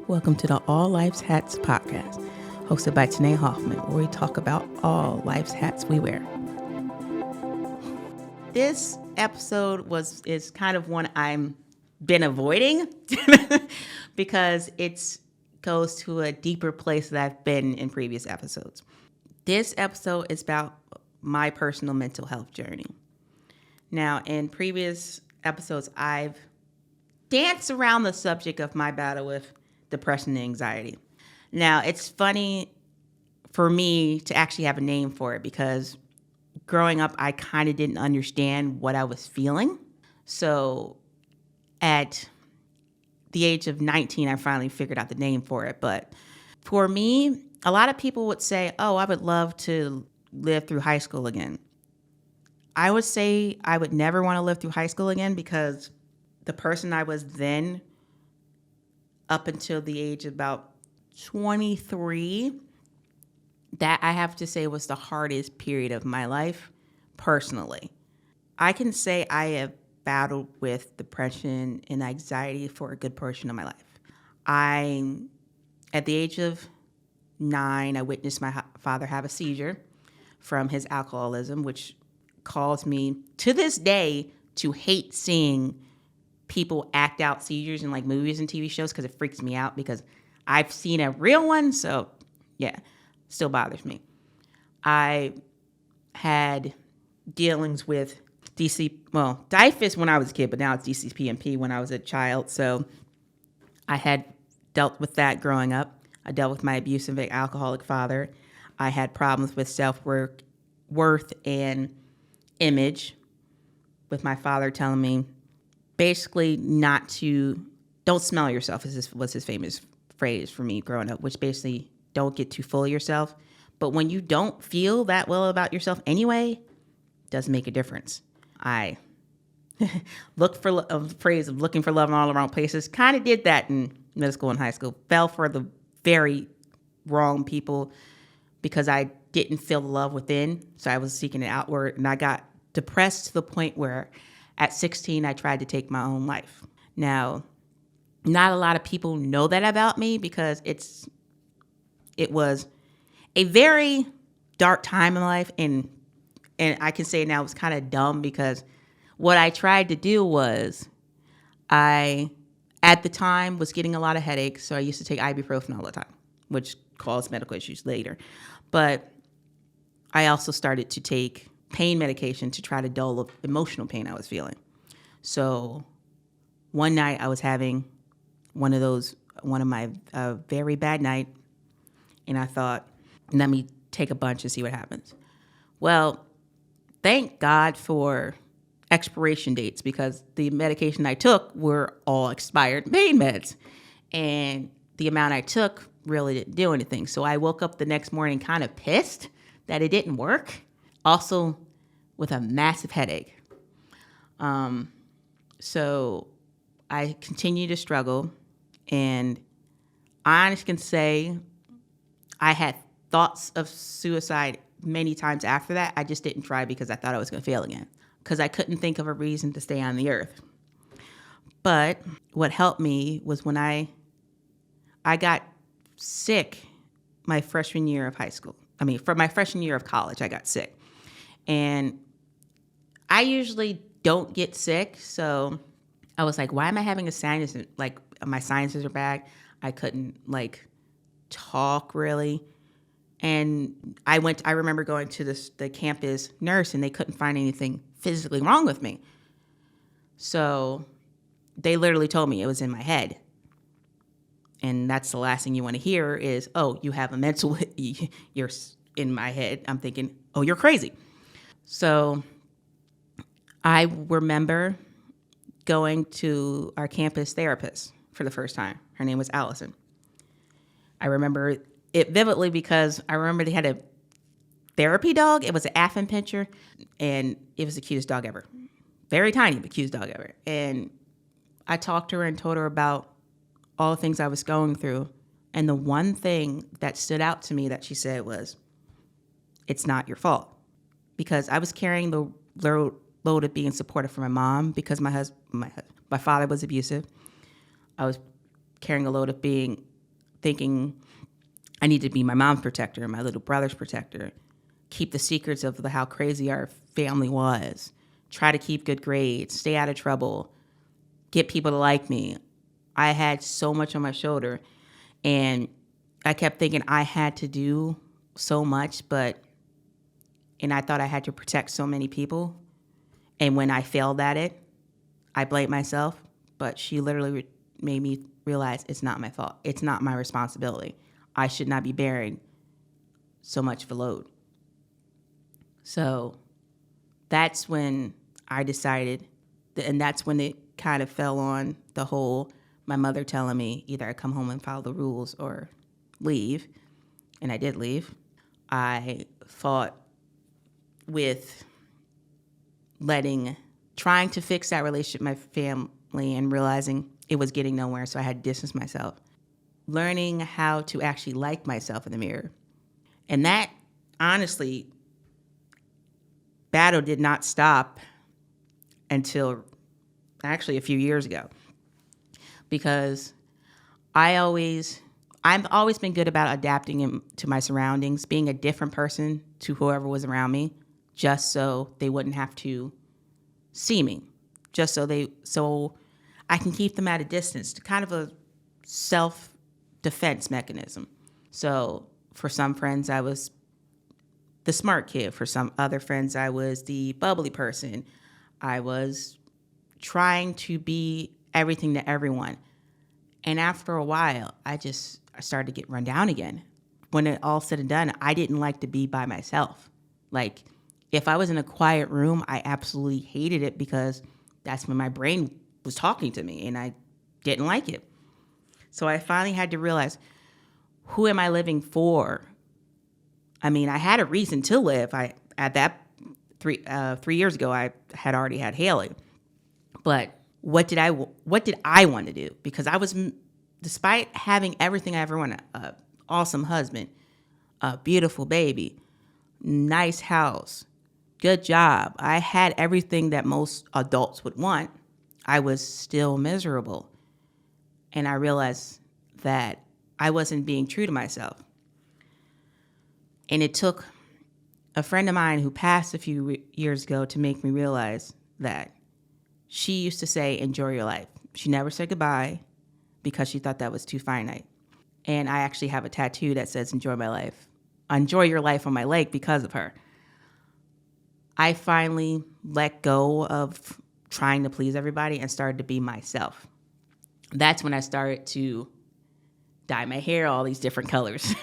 Welcome to the All Life's Hats podcast, hosted by Tanae Hoffman, where we talk about all life's hats we wear. This episode is kind of one I'm been avoiding because it goes to a deeper place that I've been in previous episodes. This episode is about my personal mental health journey. Now, in previous episodes, I've danced around the subject of my battle with depression and anxiety. Now, it's funny for me to actually have a name for it because growing up, I kind of didn't understand what I was feeling. So at the age of 19, I finally figured out the name for it. But for me, a lot of people would say, oh, I would love to live through high school again. I would say I would never want to live through high school again because the person I was then, up until the age of about 23, that I have to say was the hardest period of my life personally. I can say I have battled with depression and anxiety for a good portion of my life. At the age of 9, I witnessed my father have a seizure from his alcoholism, which caused me to this day to hate seeing people act out seizures in like movies and TV shows because it freaks me out because I've seen a real one. So yeah, still bothers me. I had dealings with DIFUS when I was a kid, but now it's DCPMP when I was a child. So I had dealt with that growing up. I dealt with my abusive alcoholic father. I had problems with self-worth and image, with my father telling me basically don't smell yourself, was his famous phrase for me growing up, which basically don't get too full of yourself. But when you don't feel that well about yourself anyway, doesn't make a difference. I looked for a phrase of looking for love in all the wrong places. Kind of did that in middle school and high school. Fell for the very wrong people because I didn't feel the love within. So I was seeking it outward, and I got depressed to the point where at 16, I tried to take my own life. Now, not a lot of people know that about me because it was a very dark time in life, and I can say now it was kind of dumb because what I tried to do was at the time, was getting a lot of headaches, so I used to take ibuprofen all the time, which caused medical issues later. But I also started to take pain medication to try to dull the emotional pain I was feeling. So one night I was having one of my very bad night, and I thought, let me take a bunch and see what happens. Well, thank God for expiration dates because the medication I took were all expired pain meds, and the amount I took really didn't do anything. So I woke up the next morning kind of pissed that it didn't work, also with a massive headache. So I continued to struggle, and I honestly can say I had thoughts of suicide many times after that. I just didn't try because I thought I was going to fail again because I couldn't think of a reason to stay on the earth. But what helped me was when I got sick my freshman year of high school. For my freshman year of college, I got sick. And I usually don't get sick, so I was like, why am I having a sinus? Like, my sinuses are bad. I couldn't, talk really. And I remember going to the campus nurse, and they couldn't find anything physically wrong with me. So they literally told me it was in my head. And that's the last thing you want to hear is, oh, you have a mental, you're in my head. I'm thinking, oh, you're crazy. So I remember going to our campus therapist for the first time. Her name was Allison. I remember it vividly because I remember they had a therapy dog. It was an Affenpinscher, and it was the cutest dog ever. Very tiny, but cutest dog ever. And I talked to her and told her about all the things I was going through. And the one thing that stood out to me that she said was, it's not your fault. Because I was carrying the load of being supportive for my mom because my father was abusive. I was carrying a load of thinking I need to be my mom's protector, my little brother's protector, keep the secrets of how crazy our family was, try to keep good grades, stay out of trouble, get people to like me. I had so much on my shoulder, and I kept thinking I had to do so much, and I thought I had to protect so many people. And when I failed at it, I blamed myself, but she literally made me realize it's not my fault. It's not my responsibility. I should not be bearing so much of a load. So that's when I decided, and that's when it kind of fell on the whole, my mother telling me either I come home and follow the rules or leave. And I did leave. I fought with trying to fix that relationship with my family and realizing it was getting nowhere, so I had to distance myself. Learning how to actually like myself in the mirror. And that, honestly, battle did not stop until actually a few years ago. Because I've always been good about adapting to my surroundings, being a different person to whoever was around me, just so they wouldn't have to see me, just so I can keep them at a distance, kind of a self-defense mechanism. So for some friends, I was the smart kid. For some other friends, I was the bubbly person. I was trying to be everything to everyone. And after a while, I started to get run down again. When it all said and done, I didn't like to be by myself. Like, if I was in a quiet room, I absolutely hated it because that's when my brain was talking to me and I didn't like it. So I finally had to realize, who am I living for? I mean, I had a reason to live. At that 3 years ago, I had already had Haley. But what did I want to do? Because I was, despite having everything I ever wanted, an awesome husband, a beautiful baby, nice house, good job. I had everything that most adults would want. I was still miserable. And I realized that I wasn't being true to myself. And it took a friend of mine who passed a few years ago to make me realize that she used to say, enjoy your life. She never said goodbye because she thought that was too finite. And I actually have a tattoo that says, enjoy my life. Enjoy your life on my leg because of her. I finally let go of trying to please everybody and started to be myself. That's when I started to dye my hair all these different colors,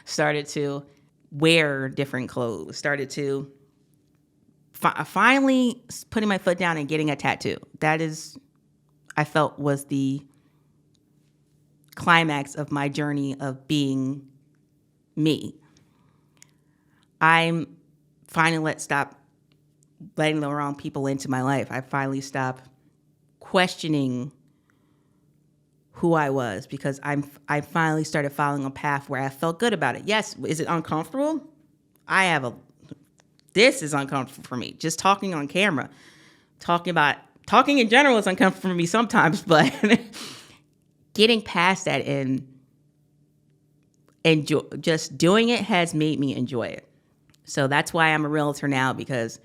started to wear different clothes, started to finally putting my foot down and getting a tattoo. That is, I felt, was the climax of my journey of being me. I'm finally stop letting the wrong people into my life. I finally stopped questioning who I was because I finally started following a path where I felt good about it. Yes, is it uncomfortable? This is uncomfortable for me. Just talking on camera, talking in general is uncomfortable for me sometimes, but getting past that and just doing it has made me enjoy it. So that's why I'm a realtor now, because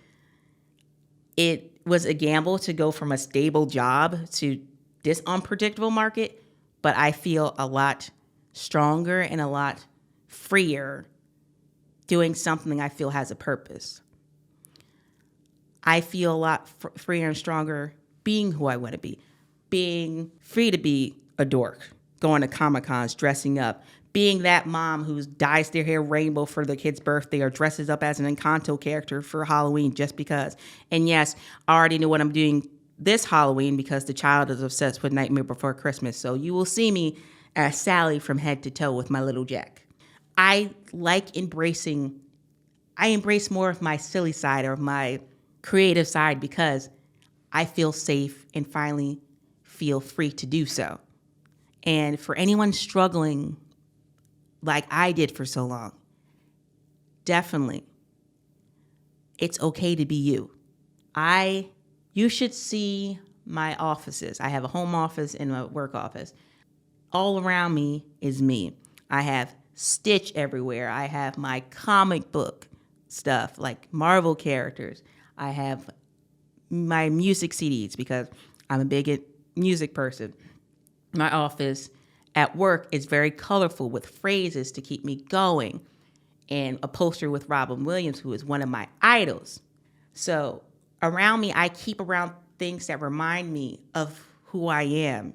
it was a gamble to go from a stable job to this unpredictable market, but I feel a lot stronger and a lot freer doing something I feel has a purpose. I feel a lot freer and stronger being who I want to be, being free to be a dork, going to Comic-Cons, dressing up, being that mom who dyes their hair rainbow for the kid's birthday or dresses up as an Encanto character for Halloween just because. And yes, I already know what I'm doing this Halloween because the child is obsessed with Nightmare Before Christmas. So you will see me as Sally from head to toe with my little Jack. I embrace more of my silly side or my creative side because I feel safe and finally feel free to do so. And for anyone struggling like I did for so long, definitely, it's okay to be you. You should see my offices. I have a home office and a work office. all around me is me. I have Stitch everywhere. I have my comic book stuff, like Marvel characters. I have my music CDs because I'm a big music person. My office at work is very colorful with phrases to keep me going, and a poster with Robin Williams, who is one of my idols. So around me, I keep around things that remind me of who I am.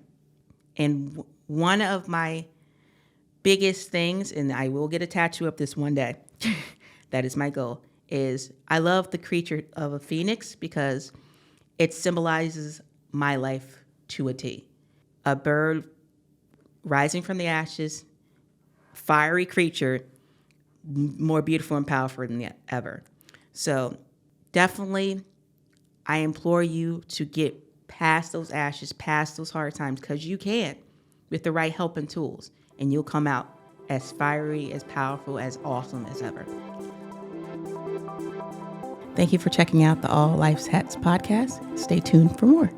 And one of my biggest things, and I will get a tattoo of this one day, that is my goal, is I love the creature of a phoenix because it symbolizes my life to a T. A bird rising from the ashes, fiery creature, more beautiful and powerful than ever. So definitely, I implore you to get past those ashes, past those hard times, because you can with the right help and tools, and you'll come out as fiery, as powerful, as awesome as ever. Thank you for checking out the All Life's Hats podcast. Stay tuned for more.